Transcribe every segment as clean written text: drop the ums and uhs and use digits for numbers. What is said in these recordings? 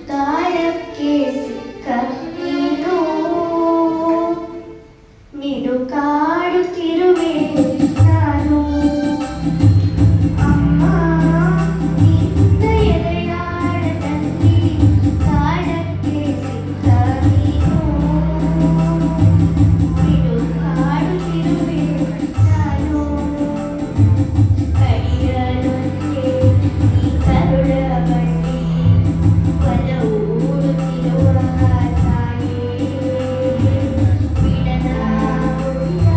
ತಾಳಕ್ಕೆ ಸಿಕ್ಕ ನೀನು ಮಿಡುಕಾಡುತ್ತಿರುವೆ ನಾನು ಅಮ್ಮ ನಿನ್ನ ಎದೆಯಾಳದಲ್ಲಿ ತಾಳಕ್ಕೆ ಸಿಕ್ಕ ನೀನು ಮಿಡುಕಾಡುತ್ತಿರುವೆ ನಾನು ಕಡಿಯಲೊಂದೇ ಈ ಕರುಳ ಬಳ್ಳಿ ಒಲವೂಡುತ್ತಿರುವ ತಾಯೇ ಬಿಡದ ಉಳಿದ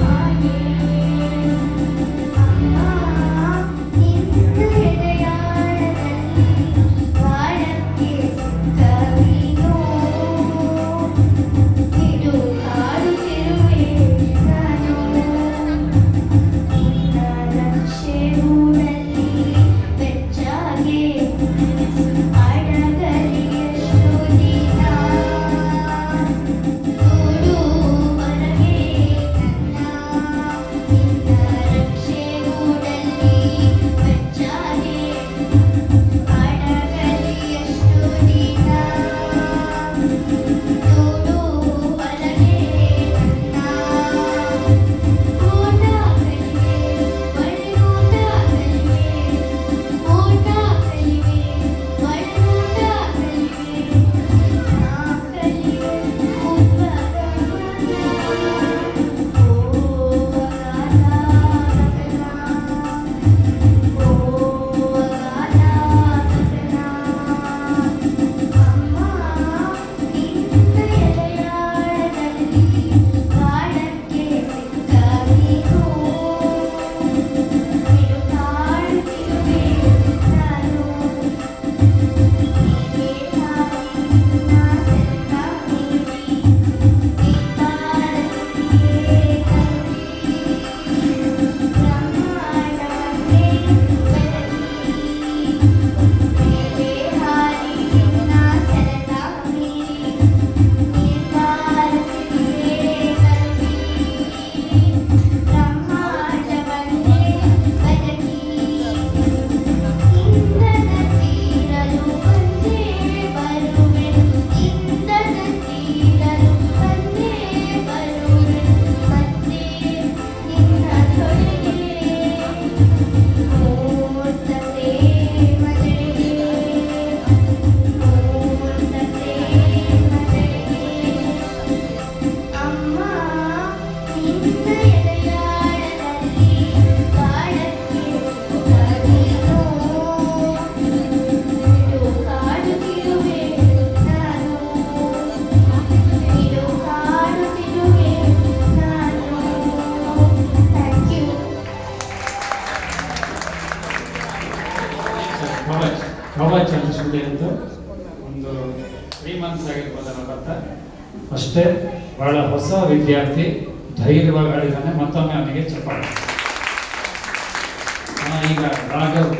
ಮಾಯೆ ಅಮ್ಮ ನಿನ್ನ ಎದೆಯಾಳದಲ್ಲಿ ಬಾಳಕ್ಕೆ ಸಿಕ್ಕ ನೀನು ಮಿಡುಕಾಡುತ್ತಿರುವೆ ನಾನು ನಿನ್ನ ರಕ್ಷೆ ಹೂಡಲ್ಲಿ ಬೆಚ್ಚಾಗೆ ಅಡಗಲಿ ಎಷ್ಟು ದಿನ ನೋಡು ಬರವೇ ನನ್ನ ನಿನ್ನ ರಕ್ಷೆ ಹೂಡಲ್ಲಿ ಬೆಚ್ಚಾಗೆ ಅಡಗಲಿ ಎಷ್ಟು ದಿನ ನೋಡು ಬರವೇ ನನ್ನ ಓಟ ಕಲಿವೆ ಒಳನೋಟ ಕಲಿವೆ ಓಟ ಕಲಿವೆ ಒಳನೋಟ ಕಲಿವೆ ನಾ ಕಲಿವೆ ಉಪಗಮನ ಅಮ್ಮ ನಿನ್ನ ಎದೆಯಾಳದಲ್ಲಿ ಬಾಳಕ್ಕೆ ಸಿಕ್ಕ ನೀನು ಮಿಡುಕಾಡುತ್ತಿರುವೆ ನಾನು ನೀನೇ ತಾಯಿ ನಿನ್ನ ಸೆಳೆತ ಮೀರಿ ನಿಂತಾರತಿಯೇ ಬ್ರಹ್ಮಾಂಡವನ್ನೇ ಬೆಳಗಿ ಮೇಲೆ ಹಾರಿ ನಿನ್ನ ಸೆಳೆತ ಮೀರಿ ನಿಂತಾರತಿಯೇ ಬ್ರಹ್ಮಾಂಡವನ್ನೇ ಬೆಳಗಿ ಇಂದ್ರನ ತೀರಲು ಬಂದೇ ಬರುವೆನು ಇಂದ್ರನ ತೀರಲು ಬಂದೇ ಬರುವೆನು ಮತ್ತೆ ನಿನ್ನ ತೊಡೆಗೆ ಮೂರ್ತತೆ ಮದೆಗೆ ಮೂರ್ತತೆ ಮದೆಗೆ ಅಮ್ಮ ನಿನ್ನ ಎದೆಯಾಳದಲ್ಲಿ ಬಾಳಕ್ಕೆ ಸಿಕ್ಕ ನೀನು ಮಿಡುಕಾಡುತ್ತಿರುವೆ ನಾನು ಮಿಡುಕಾಡುತ್ತಿರುವೆ ನಾನು ಥ್ಯಾಂಕ್ ಯು ಬಾಬಾ ಚಂದ್ರಶೂಡಿ ಅಂತ ಒಂದು 3 months ಆಗಿರ್ಬೋದಲ್ಲ ಬರ್ತಾ ಅಷ್ಟೇ ಬಹಳ ಹೊಸ ವಿದ್ಯಾರ್ಥಿ ಧೈರ್ಯವಾಗಿ ಆಡಿದ್ದಾನೆ. ಮತ್ತೊಮ್ಮೆ ಅವನಿಗೆ ಚಪ್ಪಾಳೆ. ಈಗ ರಾಘವ್